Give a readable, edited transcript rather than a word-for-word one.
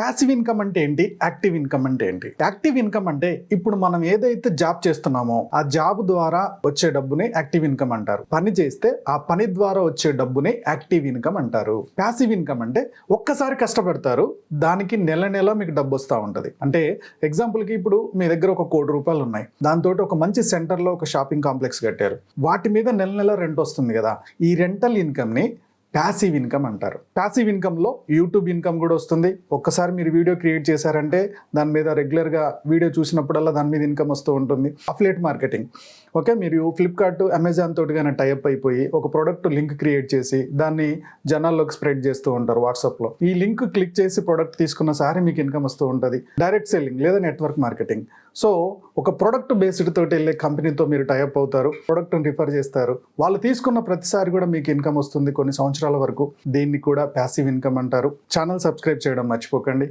Passive income అంటే ఏంటి, active income అంటే ఏంటి? యాక్టివ్ ఇన్కమ్ అంటే ఇప్పుడు మనం ఏదైతే జాబ్ చేస్తున్నామో ఆ జాబ్ ద్వారా వచ్చే డబ్బుని యాక్టివ్ ఇన్కమ్ అంటారు. పని చేస్తే ఆ పని ద్వారా వచ్చే డబ్బుని యాక్టివ్ ఇన్కమ్ అంటారు. ప్యాసివ్ ఇన్కమ్ అంటే ఒక్కసారి కష్టపడతారు, దానికి నెల నెల మీకు డబ్బు వస్తూ ఉంటుంది. అంటే ఎగ్జాంపుల్కి ఇప్పుడు మీ దగ్గర ఒక ₹1,00,00,000 ఉన్నాయి, దాంతో ఒక మంచి సెంటర్లో ఒక షాపింగ్ కాంప్లెక్స్ కట్టారు, వాటి మీద నెల నెల రెంట్ వస్తుంది కదా, ఈ రెంటల్ ఇన్కమ్ని ప్యాసివ్ ఇన్కమ్ అంటారు. ప్యాసివ్ ఇన్కమ్లో యూట్యూబ్ ఇన్కమ్ కూడా వస్తుంది. ఒక్కసారి మీరు వీడియో క్రియేట్ చేశారంటే దాని మీద రెగ్యులర్గా వీడియో చూసినప్పుడల్లా దాని మీద ఇన్కమ్ వస్తూ ఉంటుంది. అఫిలియేట్ మార్కెటింగ్, ఓకే, మీరు ఫ్లిప్కార్ట్, అమెజాన్ తోటి కానీ టైప్ అయిపోయి ఒక ప్రోడక్ట్ లింక్ క్రియేట్ చేసి దాన్ని జనాల్లోకి స్ప్రెడ్ చేస్తూ ఉంటారు వాట్సాప్లో. ఈ లింక్ క్లిక్ చేసి ప్రోడక్ట్ తీసుకున్న సారి మీకు ఇన్కమ్ వస్తూ ఉంటుంది. డైరెక్ట్ సెల్లింగ్ లేదా నెట్వర్క్ మార్కెటింగ్. సో ఒక ప్రోడక్ట్ బేస్డ్ తోటి వెళ్ళే కంపెనీతో మీరు టైప్ అవుతారు, ప్రోడక్ట్ని రిఫర్ చేస్తారు, వాళ్ళు తీసుకున్న ప్రతిసారి కూడా మీకు ఇన్కమ్ వస్తుంది కొన్ని సంవత్సరాల వరకు. దీన్ని కూడా ప్యాసివ్ ఇన్కమ్ అంటారు. ఛానల్ సబ్స్క్రైబ్ చేయడం మర్చిపోకండి.